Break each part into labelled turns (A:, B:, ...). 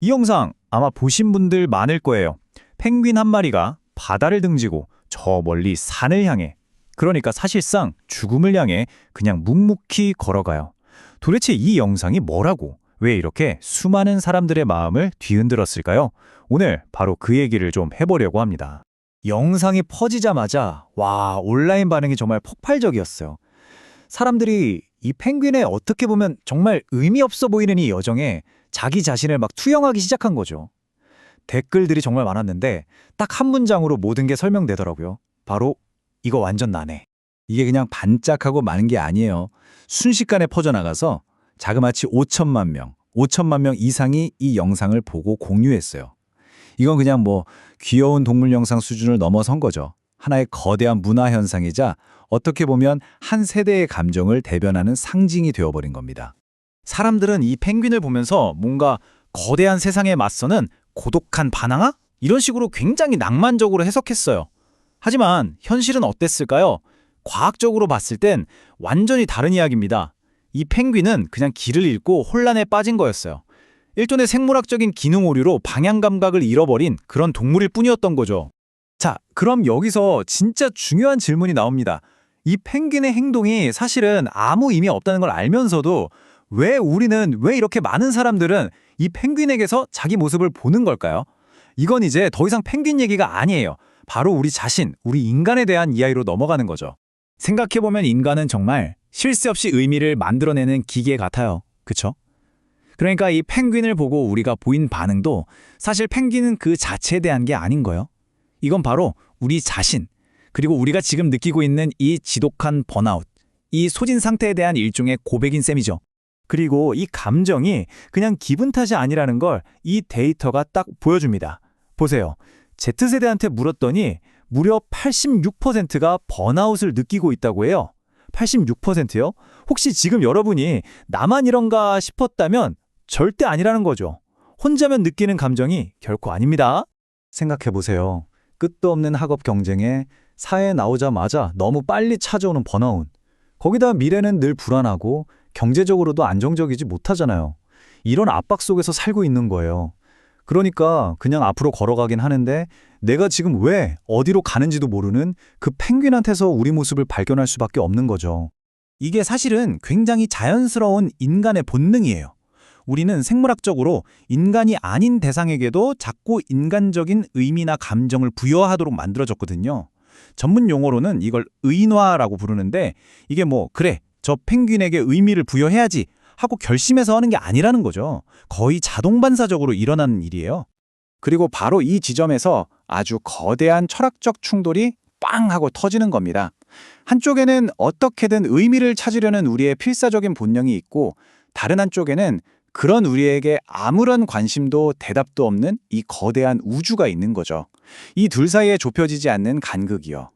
A: 이 영상 아마 보신 분들 많을 거예요. 펭귄 한 마리가 바다를 등지고 저 멀리 산을 향해, 그러니까 사실상 죽음을 향해 그냥 묵묵히 걸어가요. 도대체 이 영상이 뭐라고, 왜 이렇게 수많은 사람들의 마음을 뒤흔들었을까요? 오늘 바로 그 얘기를 좀 해보려고 합니다. 영상이 퍼지자마자 온라인 반응이 정말 폭발적이었어요. 사람들이 이 펭귄의 어떻게 보면 정말 의미 없어 보이는 이 여정에 자기 자신을 막 투영하기 시작한 거죠. 댓글들이 정말 많았는데 딱 한 문장으로 모든 게 설명되더라고요. 바로 이거 완전 나네.
B: 이게 그냥 반짝하고 마는 게 아니에요. 순식간에 퍼져나가서 자그마치 5천만 명 이상이 이 영상을 보고 공유했어요. 이건 그냥 귀여운 동물 영상 수준을 넘어선 거죠. 하나의 거대한 문화 현상이자 어떻게 보면 한 세대의 감정을 대변하는 상징이 되어버린 겁니다.
A: 사람들은 이 펭귄을 보면서 뭔가 거대한 세상에 맞서는 고독한 바나나? 이런 식으로 굉장히 낭만적으로 해석했어요. 하지만 현실은 어땠을까요? 과학적으로 봤을 땐 완전히 다른 이야기입니다. 이 펭귄은 그냥 길을 잃고 혼란에 빠진 거였어요. 일종의 생물학적인 기능 오류로 방향 감각을 잃어버린 그런 동물일 뿐이었던 거죠. 자, 그럼 여기서 진짜 중요한 질문이 나옵니다. 이 펭귄의 행동이 사실은 아무 의미 없다는 걸 알면서도 왜 이렇게 많은 사람들은 이 펭귄에게서 자기 모습을 보는 걸까요? 이건 이제 더 이상 펭귄 얘기가 아니에요. 바로 우리 자신, 우리 인간에 대한 이야기로 넘어가는 거죠. 생각해보면 인간은 정말 쉴 새 없이 의미를 만들어내는 기계 같아요. 그쵸? 그러니까 이 펭귄을 보고 우리가 보인 반응도 사실 펭귄은 그 자체에 대한 게 아닌 거예요. 이건 바로 우리 자신, 그리고 우리가 지금 느끼고 있는 이 지독한 번아웃, 이 소진 상태에 대한 일종의 고백인 셈이죠. 그리고 이 감정이 그냥 기분 탓이 아니라는 걸 이 데이터가 딱 보여줍니다. 보세요. Z세대한테 물었더니 무려 86%가 번아웃을 느끼고 있다고 해요. 86%요? 혹시 지금 여러분이 나만 이런가 싶었다면 절대 아니라는 거죠. 혼자면 느끼는 감정이 결코 아닙니다. 생각해보세요. 끝도 없는 학업 경쟁에 사회에 나오자마자 너무 빨리 찾아오는 번아웃. 거기다 미래는 늘 불안하고 경제적으로도 안정적이지 못하잖아요. 이런 압박 속에서 살고 있는 거예요. 그러니까 그냥 앞으로 걸어가긴 하는데 내가 지금 왜 어디로 가는지도 모르는 그 펭귄한테서 우리 모습을 발견할 수밖에 없는 거죠. 이게 사실은 굉장히 자연스러운 인간의 본능이에요. 우리는 생물학적으로 인간이 아닌 대상에게도 자꾸 인간적인 의미나 감정을 부여하도록 만들어졌거든요. 전문 용어로는 이걸 의인화라고 부르는데 이게 그래, 저 펭귄에게 의미를 부여해야지 하고 결심해서 하는 게 아니라는 거죠. 거의 자동반사적으로 일어나는 일이에요. 그리고 바로 이 지점에서 아주 거대한 철학적 충돌이 빵 하고 터지는 겁니다. 한쪽에는 어떻게든 의미를 찾으려는 우리의 필사적인 본능이 있고 다른 한쪽에는 그런 우리에게 아무런 관심도 대답도 없는 이 거대한 우주가 있는 거죠. 이 둘 사이에 좁혀지지 않는 간극이요.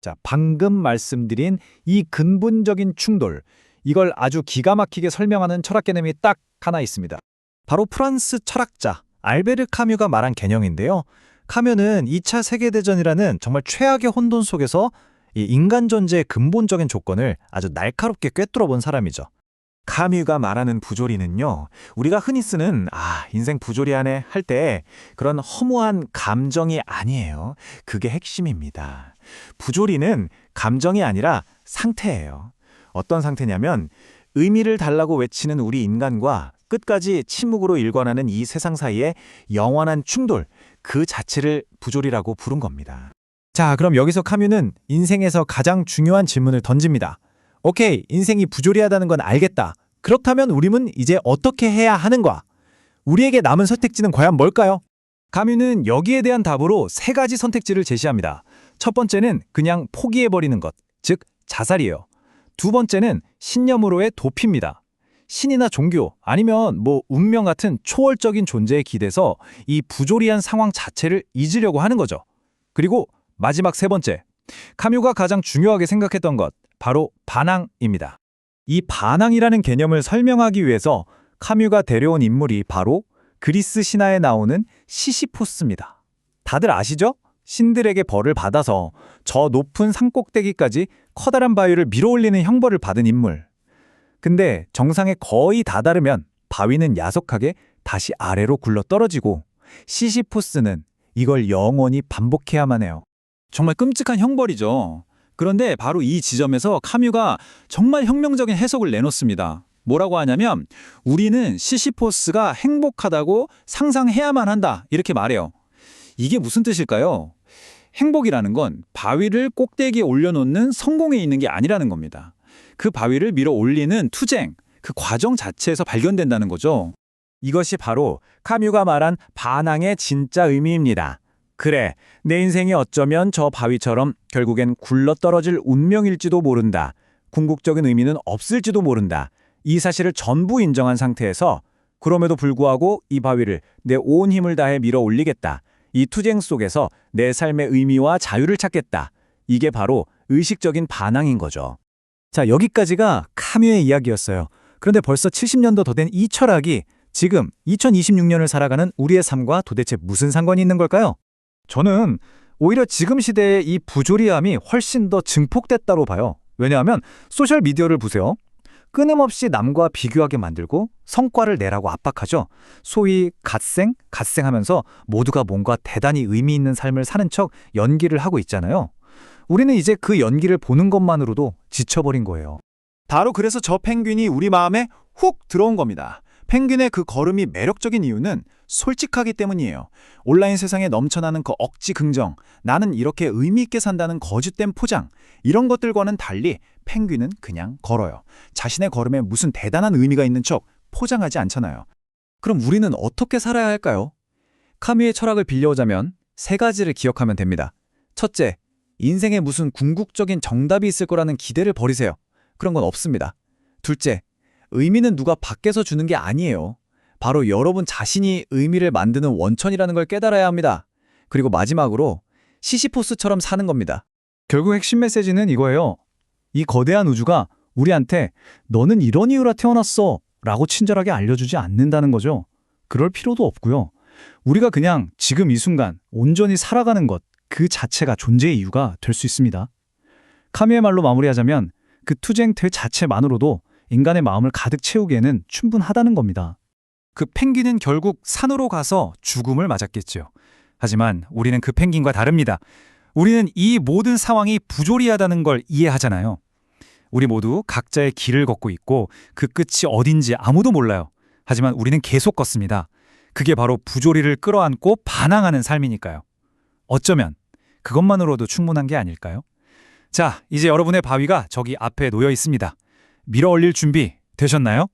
A: 자, 방금 말씀드린 이 근본적인 충돌, 이걸 아주 기가 막히게 설명하는 철학 개념이 딱 하나 있습니다. 바로 프랑스 철학자 알베르 카뮤가 말한 개념인데요. 카뮤는 2차 세계대전이라는 정말 최악의 혼돈 속에서 이 인간 존재의 근본적인 조건을 아주 날카롭게 꿰뚫어 본 사람이죠. 카뮤가 말하는 부조리는요, 우리가 흔히 쓰는 인생 부조리하네 할 때 그런 허무한 감정이 아니에요. 그게 핵심입니다. 부조리는 감정이 아니라 상태예요. 어떤 상태냐면 의미를 달라고 외치는 우리 인간과 끝까지 침묵으로 일관하는 이 세상 사이의 영원한 충돌, 그 자체를 부조리라고 부른 겁니다. 자, 그럼 여기서 카뮤는 인생에서 가장 중요한 질문을 던집니다. 오케이, 인생이 부조리하다는 건 알겠다. 그렇다면 우리는 이제 어떻게 해야 하는가? 우리에게 남은 선택지는 과연 뭘까요? 카뮤는 여기에 대한 답으로 3가지 선택지를 제시합니다. 첫 번째는 그냥 포기해버리는 것, 즉 자살이에요. 두 번째는 신념으로의 도피입니다. 신이나 종교 아니면 운명 같은 초월적인 존재에 기대서 이 부조리한 상황 자체를 잊으려고 하는 거죠. 그리고 마지막 3번째, 카뮤가 가장 중요하게 생각했던 것, 바로 반항입니다. 이 반항이라는 개념을 설명하기 위해서 카뮤가 데려온 인물이 바로 그리스 신화에 나오는 시시포스입니다. 다들 아시죠? 신들에게 벌을 받아서 저 높은 산꼭대기까지 커다란 바위를 밀어올리는 형벌을 받은 인물. 근데 정상에 거의 다다르면 바위는 야속하게
B: 다시 아래로 굴러 떨어지고 시시포스는 이걸 영원히 반복해야만 해요.
C: 정말 끔찍한 형벌이죠. 그런데 바로 이 지점에서 카뮤가 정말 혁명적인 해석을 내놓습니다. 뭐라고 하냐면 우리는 시시포스가 행복하다고 상상해야만 한다 이렇게 말해요. 이게 무슨 뜻일까요? 행복이라는 건 바위를 꼭대기에 올려놓는 성공에 있는 게 아니라는 겁니다. 그 바위를 밀어 올리는 투쟁, 그 과정 자체에서 발견된다는 거죠.
B: 이것이 바로 카뮤가 말한 반항의 진짜 의미입니다. 그래, 내 인생이 어쩌면 저 바위처럼 결국엔 굴러떨어질 운명일지도 모른다. 궁극적인 의미는 없을지도 모른다. 이 사실을 전부 인정한 상태에서 그럼에도 불구하고 이 바위를 내 온 힘을 다해 밀어 올리겠다. 이 투쟁 속에서 내 삶의 의미와 자유를 찾겠다. 이게 바로 의식적인 반항인 거죠. 자, 여기까지가 카뮤의 이야기였어요. 그런데 벌써 70년도 더 된 이 철학이 지금 2026년을 살아가는 우리의 삶과 도대체 무슨 상관이 있는 걸까요? 저는 오히려 지금 시대의 이 부조리함이 훨씬 더 증폭됐다고 봐요. 왜냐하면 소셜미디어를 보세요. 끊임없이 남과 비교하게 만들고 성과를 내라고 압박하죠. 소위 갓생하면서 모두가 뭔가 대단히 의미 있는 삶을 사는 척 연기를 하고 있잖아요. 우리는 이제 그 연기를 보는 것만으로도 지쳐버린 거예요.
A: 바로 그래서 저 펭귄이 우리 마음에 훅 들어온 겁니다. 펭귄의 그 걸음이 매력적인 이유는 솔직하기 때문이에요. 온라인 세상에 넘쳐나는 그 억지 긍정, 나는 이렇게 의미 있게 산다는 거짓된 포장, 이런 것들과는 달리 펭귄은 그냥 걸어요. 자신의 걸음에 무슨 대단한 의미가 있는 척 포장하지 않잖아요.
B: 그럼 우리는 어떻게 살아야 할까요? 카뮤의 철학을 빌려오자면 세 가지를 기억하면 됩니다. 첫째, 인생에 무슨 궁극적인 정답이 있을 거라는 기대를 버리세요. 그런 건 없습니다. 둘째, 의미는 누가 밖에서 주는 게 아니에요. 바로 여러분 자신이 의미를 만드는 원천이라는 걸 깨달아야 합니다. 그리고 마지막으로 시시포스처럼 사는 겁니다. 결국 핵심 메시지는 이거예요. 이 거대한 우주가 우리한테 너는 이런 이유라 태어났어 라고 친절하게 알려주지 않는다는 거죠. 그럴 필요도 없고요. 우리가 그냥 지금 이 순간 온전히 살아가는 것, 그 자체가 존재의 이유가 될 수 있습니다. 카뮤의 말로 마무리하자면 그 투쟁터 자체만으로도 인간의 마음을 가득 채우기에는 충분하다는 겁니다. 그 펭귄은 결국 산으로 가서 죽음을 맞았겠죠. 하지만 우리는 그 펭귄과 다릅니다. 우리는 이 모든 상황이 부조리하다는 걸 이해하잖아요. 우리 모두 각자의 길을 걷고 있고 그 끝이 어딘지 아무도 몰라요. 하지만 우리는 계속 걷습니다. 그게 바로 부조리를 끌어안고 반항하는 삶이니까요. 어쩌면 그것만으로도 충분한 게 아닐까요? 자, 이제 여러분의 바위가 저기 앞에 놓여 있습니다. 밀어 올릴 준비 되셨나요?